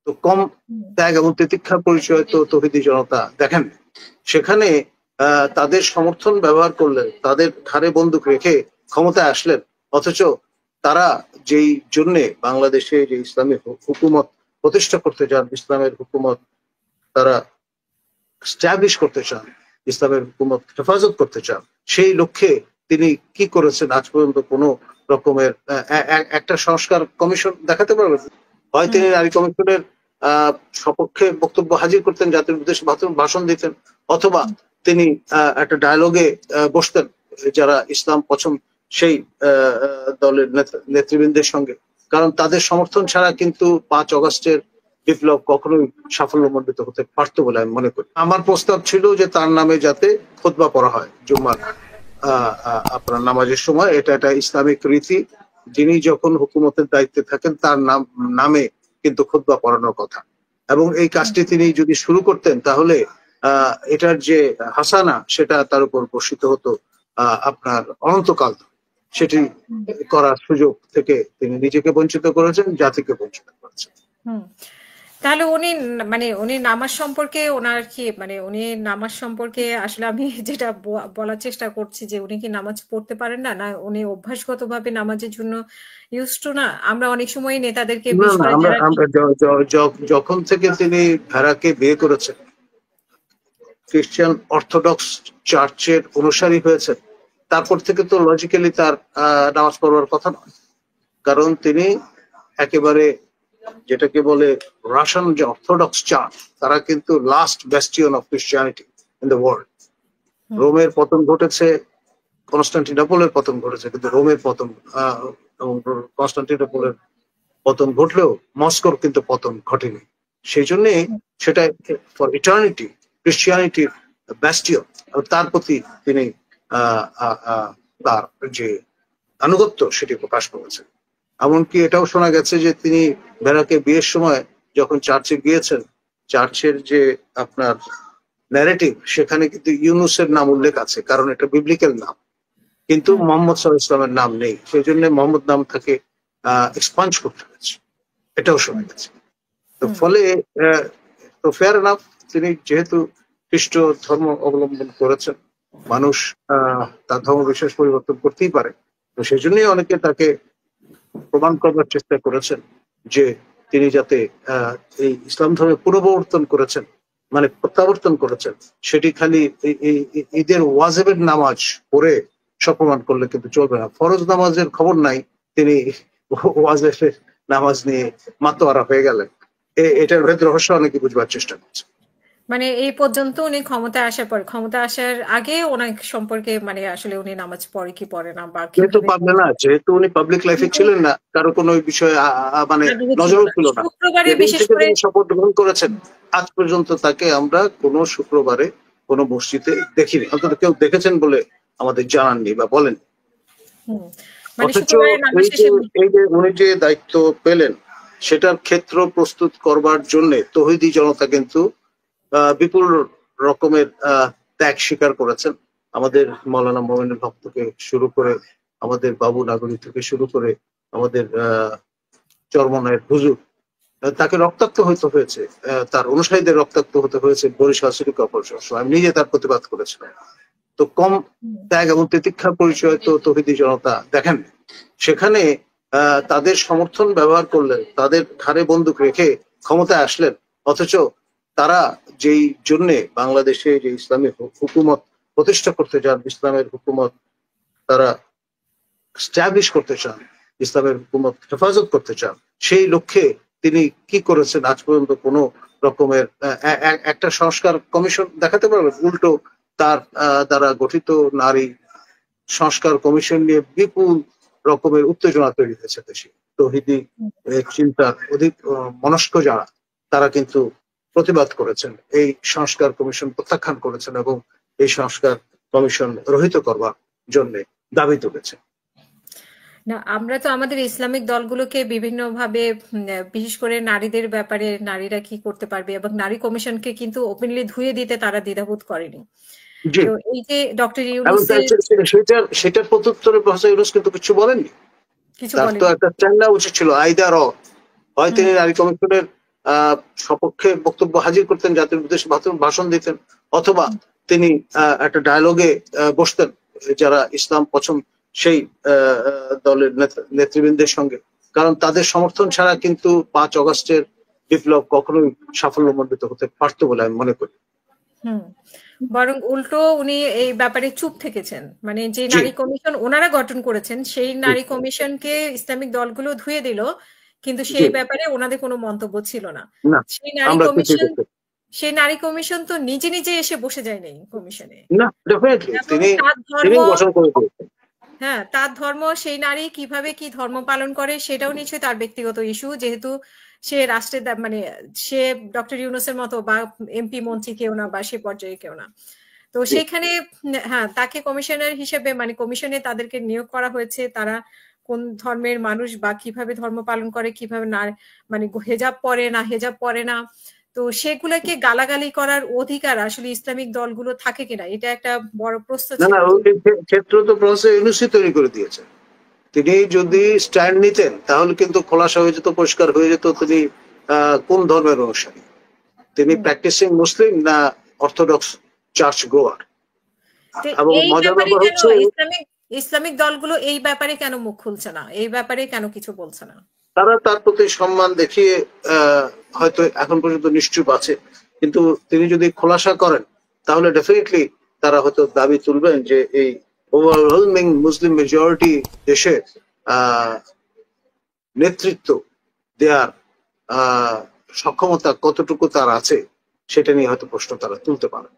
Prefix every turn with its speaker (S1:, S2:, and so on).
S1: তো কম ত্যাগ এবং তিতিক্ষার পরিচয় তো তৌহিদি জনতা দেখেন। সেখানে তাদের সমর্থন ব্যবহার করলেন, তাদের ঘাড়ে বন্দুক রেখে ক্ষমতায় আসলেন, অথচ তারা যেই জন্যে বাংলাদেশে যে ইসলামী হুকুমত প্রতিষ্ঠা করতে চান, ইসলামের হুকুমত তারা স্ট্যাবলিশ করতে চান, ইসলামের হুকুমত হেফাজত করতে চান, সেই লক্ষ্যে তিনি কি করেছেন আজ পর্যন্ত কোনো রকমের একটা সংস্কার কমিশন দেখাতে পারবেন? হয় তিনি নারী কমিশনের সপক্ষে বক্তব্য হাজির করতেন, জাতির উদ্দেশ্যে ভাষণ দিতেন, অথবা তিনি একটা ডায়ালগে বসতেন যারা ইসলাম পছন্দ সেই দলের নেতৃবৃন্দের সঙ্গে। কারণ তাদের সমর্থন ছাড়া কিন্তু 5 অগস্টের বিপ্লব কখনোই সাফল্যমণ্ডিত হতে পারতো বলে আমি মনে করি। আমার প্রস্তাব ছিল যে তার নামে যাতে খুতবা পড়া হয় জুম্মার আপনার নামাজের সময়। এটা একটা ইসলামিক রীতি, যিনি যখন হুকুমতের দায়িত্বে থাকেন তার নামে কিন্তু খুতবা পড়ানোর কথা। এবং এই কাজটি তিনি যদি শুরু করতেন তাহলে এটার যে হাসানা সেটা তার উপর বর্ষিত হতো আপনার অনন্তকাল। সেটি করার সুযোগ থেকে তিনি নিজেকে বঞ্চিত করেছেন, জাতিকে বঞ্চিত করেছেন।
S2: তাহলে উনি নামাজ সম্পর্কে ওনার কি উনি নামাজ সম্পর্কে আসলে আমি যেটা বলার চেষ্টা করছি যে উনি কি নামাজ পড়তে পারেন না, না উনি অভ্যাসগতভাবে নামাজের জন্য ইউজড টু না? আমরা অনেক সময় নেতাদেরকে
S1: যখন থেকে তিনি ভেড়াকে বিয়ে করেছেন, খ্রিস্টান অর্থোডক্স চার্চের অনুসারী হয়েছেন, তারপর থেকে তো লজিক্যালি তার নামাজ পড়বার কথা নয়। কারণ তিনি একেবারে যেটাকে বলে রাশিয়ান যে অর্থোডক্স চার্চ, তারা কিন্তু last ব্যাস্টিয়ন of Christianity in the world. রোমের পতন ঘটেছে, কনস্টান্টিনোপলের পতন ঘটেছে, কিন্তু রোমের পতন এবং কনস্টান্টিনোপলের পতন ঘটলেও মস্কোর কিন্তু পতন ঘটেনি। সেই জন্যে সেটা ফর ইটার্নিটি ক্রিশ্চিয়ানিটির ব্যাস্টিয়ন। তার প্রতি তিনি তার যে আনুগত্য সেটি প্রকাশ করেছেন। এমনকি এটাও শোনা গেছে যে তিনি ভেড়াকে বিয়ের সময় যখন চার্চে গিয়েছেন, চার্চের যে আপনার ন্যারেটিভ সেখানে কিন্তু ইউনুসের নাম উল্লেখ আছে, কারণ এটা বিবলিক্যাল নাম, কিন্তু মোহাম্মদ সাল্লাল্লাহু আলাইহি ওয়াসাল্লামের নাম নেই। সেই জন্য মোহাম্মদ নাম তাকে এক্সপাঞ্জ করতে হয়েছে, এটাও শোনা গেছে। তো ফলে তো ফেয়ার এনাফ, তিনি যেহেতু খ্রিস্ট ধর্ম অবলম্বন করেছেন, মানুষ তার ধর্ম বিশ্বাস পরিবর্তন করতেই পারে। তো সেই জন্যই অনেকে তাকে প্রমাণ করবার চেষ্টা করেছেন যে তিনি যাতে এই ইসলাম ধর্মে পুনঃপ্রবর্তন করেছেন, মানে প্রত্যাবর্তন করেছেন, সেটি খালি ঈদের ওয়াজিবের নামাজ পড়ে সব প্রমাণ করলে কিন্তু চলবে না। ফরজ নামাজের খবর নাই, তিনি ওয়াজিবের নামাজ নিয়ে মাতোয়ারা হয়ে গেলেন। এটার ভেতর রহস্য অনেকে বুঝবার চেষ্টা করছে।
S2: এই পর্যন্ত উনি ক্ষমতায় আসার পর, ক্ষমতা আসার আগে ওনার সম্পর্কে আসলে উনি নামাজ পড়ে কি পড়ে না বা
S1: কিন্তু পারবে না, যেহেতু উনি পাবলিক লাইফে ছিলেন না, কারো কোনো বিষয়ে নজরও ছিল না। শপথ গ্রহণ করেছেন, আজ পর্যন্ত তাকে আমরা কোনো শুক্রবারে কোনো মসজিদে দেখিনি, অন্তত কেউ দেখেছেন বলে আমাদের জানাননি বা বলেন। অথচ এই যে উনি যে দায়িত্ব পেলেন সেটার ক্ষেত্র প্রস্তুত করবার জন্য তৌহিদি জনতা কিন্তু বিপুল রকমের ত্যাগ স্বীকার করেছেন। আমাদের মৌলানা মোমিনুল হক থেকে শুরু করে, আমাদের বাবু নাগরী থেকে শুরু করে, আমাদের চরমনায়ের হুজুর, তাকে রক্তাক্ত হতে হয়েছে, তার অনুসারীদের রক্তাক্ত হতে হয়েছে বরিশাল সিটি কর্পোরেশন। আমি নিজে তার প্রতিবাদ করেছিলাম। তো কম ত্যাগ এবং তিতিক্ষার পরিচয় তো তৌহিদি জনতা দেখেন। সেখানে তাদের সমর্থন ব্যবহার করলেন, তাদের ঘাড়ে বন্দুক রেখে ক্ষমতায় আসলেন, অথচ তারা যেই জন্যে বাংলাদেশে যে ইসলামী হুকুমত প্রতিষ্ঠা করতে চান, ইসলামের হুকুমত তারা স্ট্যাবলিশ করতে চান, ইসলামের হুকুমত হেফাজত করতে চান, সেই লক্ষ্যে তিনি কি করেছেন আজ পর্যন্ত কোনো রকমের একটা সংস্কার কমিশন দেখাতে পারবেন? উল্টো তার দ্বারা গঠিত নারী সংস্কার কমিশন নিয়ে বিপুল রকমের উত্তেজনা তৈরি হয়েছে দেশে। তৌহিদি চিন্তার অধিক মনস্ক যারা, তারা কিন্তু প্রতিবাদ করেছেন, এই সংস্কার কমিশন প্রত্যাখ্যান করেছেন এবং এই সংস্কার কমিশন রহিত করবার জন্য দাবি তুলেছেন।
S2: না, আমরা তো আমাদের ইসলামিক দলগুলোকে বিভিন্ন ভাবে, বিশেষ করে নারীদের ব্যাপারে নারীরা কি করতে পারবে এবং নারী কমিশনকে কিন্তু ওপেনলি ধুয়ে দিতে তারা দ্বিধাবোধ করেনি। তো এই যে ডক্টর ইউনূস
S1: সেটার প্রত্যুত্তরে প্রফেসর ইউনূস কিন্তু কিছু বলেননি। তার তো একটা স্ট্যান্ড নেওয়া উচিত ছিল, আইদার হয় তিনি নারী কমিশনের সপক্ষে বক্তব্য হাজির করতেন, জাতির উদ্দেশ্যে ভাষণ দিতেন, অথবা তিনি একটা ডায়ালগে বসতেন যারা ইসলাম পছন্দ সেই দলের নেতৃবৃন্দের সঙ্গে। কারণ তাদের সমর্থন ছাড়া কিন্তু 5 অগস্টের বিপ্লব কখনোই সাফল্যমণ্ডিত হতে পারতো বলে আমি মনে করি।
S2: বরং উল্টো উনি এই ব্যাপারে চুপ থেকেছেন। মানে যে নারী কমিশন ওনারা গঠন করেছেন সেই নারী কমিশনকে ইসলামিক দলগুলো ধুয়ে দিল, কিন্তু সেই ব্যাপারে ওনাদের কোনো মন্তব্য ছিল না। সেই নারী কমিশন তো নিজে নিজে এসে বসে যায় নাই কমিশনে। হ্যাঁ, তার ধর্ম, সেই নারী কিভাবে কি ধর্ম পালন করে সেটাও নিশ্চয়ই তার ব্যক্তিগত ইস্যু, যেহেতু সে রাষ্ট্রের মানে সে ডক্টর ইউনূসের মতো বা এমপি মন্ত্রী কেউ না, বা সে পর্যায়ে কেউ না। তো সেখানে হ্যাঁ, তাকে কমিশনার হিসেবে মানে কমিশনে তাদেরকে নিয়োগ করা হয়েছে, তারা কোন ধর্মের মানুষ বা কিভাবে ধর্ম পালন করে, কিভাবে না মানে হেজাব পরে না হেজাব পরে না, তো সেগুলোকে গালাগালি করার অধিকার আসলে ইসলামিক দলগুলো থাকে কিনা, এটা একটা বড় প্রশ্ন।
S1: না, ক্ষেত্র তো প্রফেসর ইউনূসই তৈরি করে দিয়েছে। তিনি যদি স্ট্যান্ড নিতেন তাহলে কিন্তু খোলাসা হয়ে যেত, পরিষ্কার হয়ে যেত তিনি কোন ধর্মের অনুসারী, তিনি প্র্যাকটিসিং মুসলিম না অর্থোডক্স চার্চ গোয়ার। এবং মজার ব্যাপার হচ্ছে
S2: ইসলামিক দলগুলো এই ব্যাপারে কেন মুখ খুলছে না, এই ব্যাপারে কেন কিছু বলছে না?
S1: তারা তার প্রতি সম্মান দেখিয়ে হয়তো এখন পর্যন্ত নিশ্চুপ আছে, কিন্তু তিনি যদি খোলাসা করেন তাহলে ডেফিনেটলি তারা হয়তো দাবি তুলবেন যে এই ওভারওয়েলমিং মুসলিম মেজরিটি দেশের নেতৃত্ব দেওয়ার সক্ষমতা কতটুকু তার আছে সেটা নিয়ে হয়তো প্রশ্ন তারা তুলতে পারে।